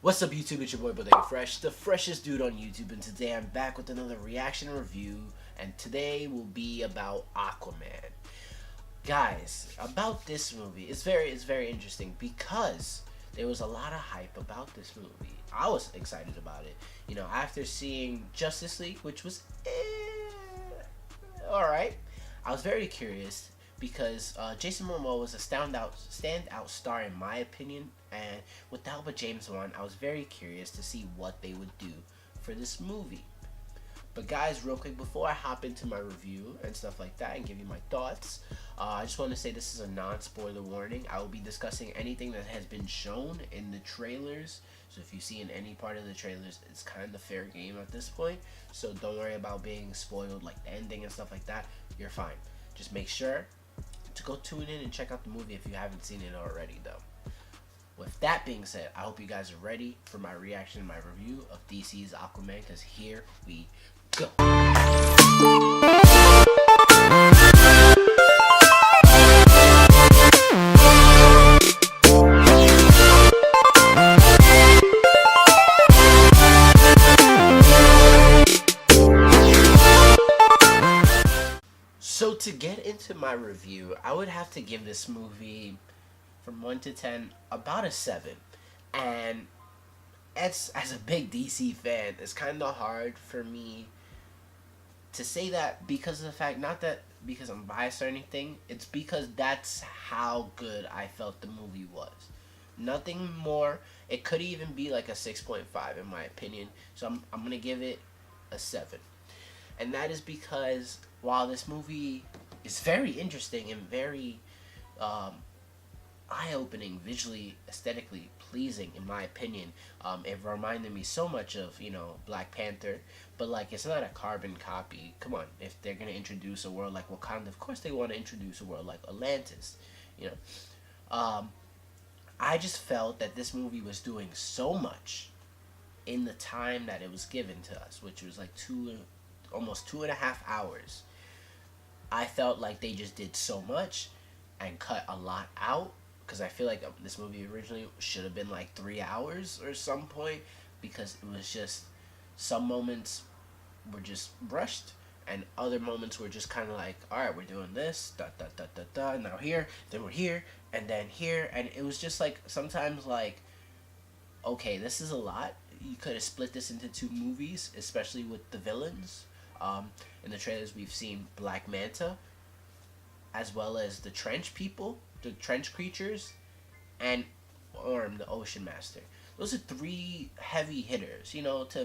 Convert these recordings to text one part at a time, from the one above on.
What's up, YouTube? It's your boy Bodega Fresh, the freshest dude on YouTube, and today I'm back with another reaction review, and today will be about Aquaman. Guys, about this movie, it's very interesting because there was a lot of hype about this movie. I was excited about it, after seeing Justice League, which was alright. I was very curious because Jason Momoa was a standout star in my opinion, and with the help of James Wan, I was very curious to see what they would do for this movie. But guys, real quick, before I hop into my review and stuff like that and give you my thoughts, I just want to say this is a non-spoiler warning. I will be discussing anything that has been shown in the trailers. So if you see in any part of the trailers, it's kind of fair game at this point. So don't worry about being spoiled, like the ending and stuff like that. You're fine. Just make sure to go tune in and check out the movie if you haven't seen it already, though. With that being said, I hope you guys are ready for my reaction and my review of DC's Aquaman, because here we go. So to get into my review, I would have to give this movie, from 1 to 10, about a 7. And as a big DC fan, it's kind of hard for me to say that because of the fact, not that because I'm biased or anything, it's because that's how good I felt the movie was. Nothing more. It could even be like a 6.5 in my opinion. So I'm going to give it a 7. And that is because while this movie is very interesting and very eye-opening, visually, aesthetically pleasing in my opinion, it reminded me so much of Black Panther, but like it's not a carbon copy. Come on, if they're gonna introduce a world like Wakanda, of course they want to introduce a world like Atlantis. I just felt that this movie was doing so much in the time that it was given to us, which was like almost 2.5 hours. I felt like they just did so much and cut a lot out, because I feel like this movie originally should have been like 3 hours or some point, because it was just, some moments were just rushed and other moments were just kind of like, alright, we're doing this, now here, then we're here, and then here, and it was just like, sometimes like, okay, this is a lot. You could have split this into 2 movies, especially with the villains. In the trailers we've seen Black Manta, as well as the trench people, the trench creatures, and Orm, the Ocean Master. Those are 3 heavy hitters,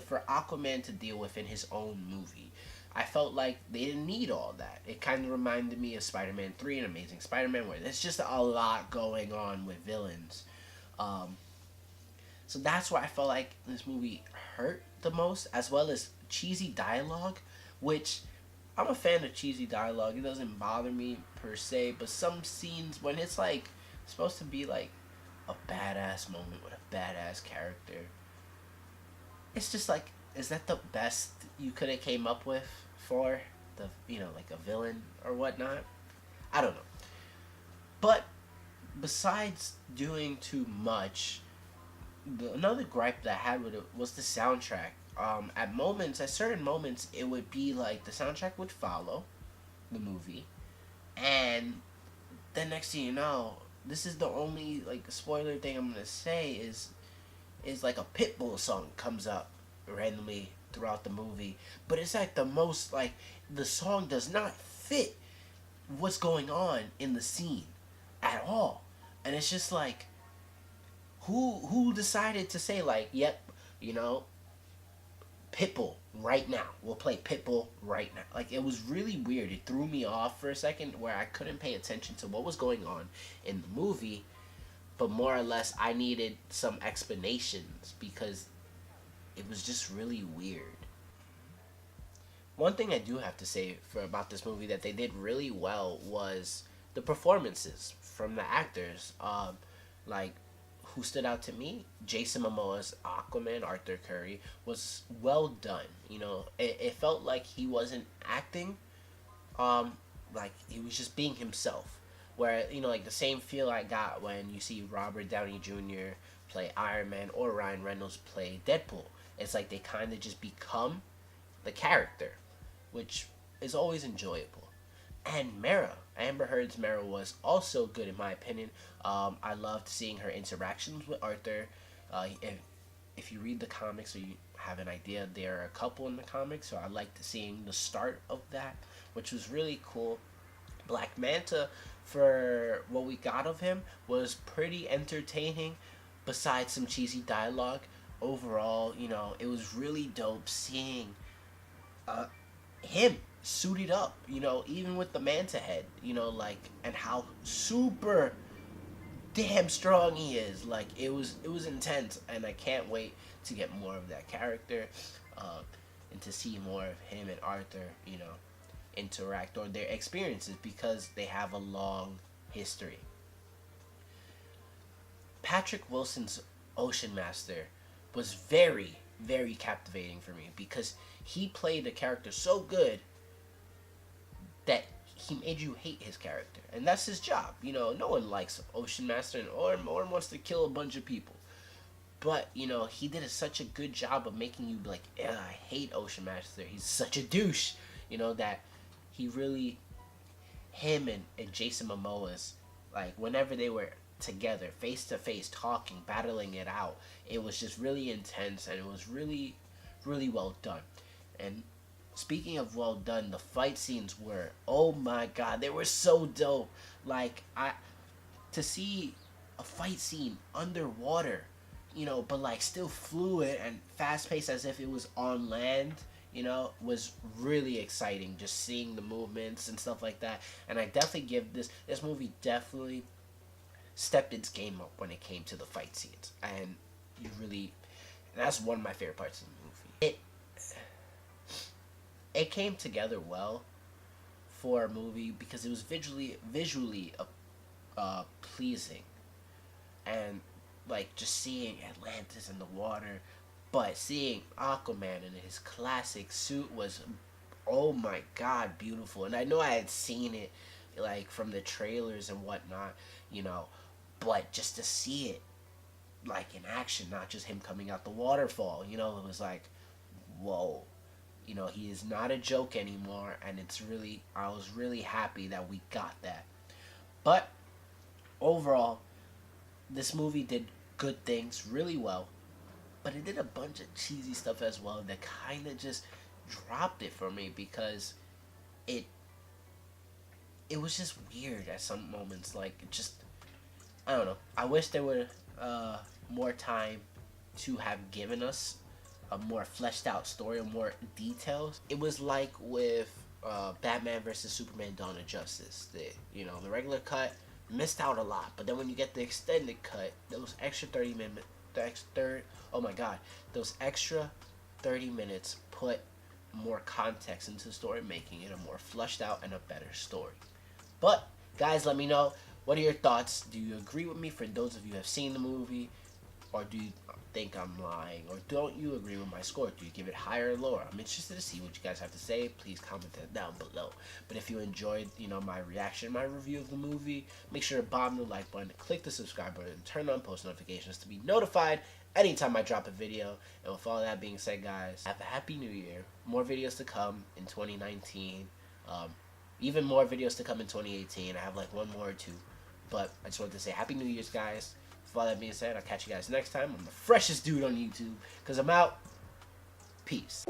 for Aquaman to deal with in his own movie. I felt like they didn't need all that. It kind of reminded me of Spider-Man 3 and Amazing Spider-Man, where there's just a lot going on with villains. So that's why I felt like this movie hurt the most, as well as cheesy dialogue, which I'm a fan of cheesy dialogue. It doesn't bother me per se, but some scenes when it's like supposed to be like a badass moment with a badass character, it's just like, is that the best you could have came up with for the like a villain or whatnot? I don't know. But besides doing too much, another gripe that I had with it was the soundtrack. At certain moments, it would be like the soundtrack would follow the movie, and then next thing you know, this is the only like spoiler thing I'm gonna say is like a Pitbull song comes up randomly throughout the movie, but it's like the most, like, the song does not fit what's going on in the scene at all, and it's just like, who decided to say like, yep, Pitbull right now. We'll play Pitbull right now. Like, it was really weird. It threw me off for a second where I couldn't pay attention to what was going on in the movie, but more or less I needed some explanations because it was just really weird. One thing I do have to say about this movie that they did really well was the performances from the actors. Like, who stood out to me, Jason Momoa's Aquaman, Arthur Curry, was well done. It felt like he wasn't acting, like he was just being himself. Where, like the same feel I got when you see Robert Downey Jr. play Iron Man or Ryan Reynolds play Deadpool. It's like they kind of just become the character, which is always enjoyable. And Mara, Amber Heard's Mara was also good in my opinion. I loved seeing her interactions with Arthur. If you read the comics or you have an idea, there are a couple in the comics, so I liked seeing the start of that, which was really cool. Black Manta, for what we got of him, was pretty entertaining, besides some cheesy dialogue. Overall, it was really dope seeing him suited up, even with the Manta head, and how super damn strong he is. Like, it was intense, and I can't wait to get more of that character, and to see more of him and Arthur, interact, or their experiences, because they have a long history. Patrick Wilson's Ocean Master was very, very captivating for me, because he played the character so good that he made you hate his character, and that's his job. No one likes Ocean Master, or wants to kill a bunch of people. But he did such a good job of making you be like, yeah, I hate Ocean Master. He's such a douche. That he really, him and Jason Momoa's, like, whenever they were together, face to face, talking, battling it out, it was just really intense, and it was really, really well done. And speaking of well done, the fight scenes were, oh my god, they were so dope. Like, to see a fight scene underwater, but like still fluid and fast paced as if it was on land, was really exciting. Just seeing the movements and stuff like that. And I definitely give this movie definitely stepped its game up when it came to the fight scenes. And that's one of my favorite parts of the movie. It came together well for a movie because it was visually pleasing, and like just seeing Atlantis in the water, but seeing Aquaman in his classic suit was, oh my god, beautiful. And I know I had seen it like from the trailers and whatnot, but just to see it like in action, not just him coming out the waterfall, it was like, whoa. He is not a joke anymore, and I was really happy that we got that. But overall, this movie did good things really well, but it did a bunch of cheesy stuff as well that kind of just dropped it for me, because it was just weird at some moments. Like, I don't know. I wish there were more time to have given us a more fleshed out story, or more details. It was like with Batman vs Superman: Dawn of Justice. The regular cut missed out a lot, but then when you get the extended cut, those extra 30 minutes, those extra 30 minutes put more context into the story, making it a more fleshed out and a better story. But guys, let me know, what are your thoughts? Do you agree with me, for those of you who have seen the movie, or do you think I'm lying, or don't you agree with my score? Do you give it higher or lower? I'm interested to see what you guys have to say. Please comment that down below. But if you enjoyed, my reaction, my review of the movie, make sure to bomb the like button, click the subscribe button, and turn on post notifications to be notified anytime I drop a video. And with all that being said, guys, have a happy new year. More videos to come in 2019. Even more videos to come in 2018. I have like one more or two. But I just wanted to say happy New Year's, guys. With all that being said, I'll catch you guys next time. I'm the freshest dude on YouTube, because I'm out. Peace.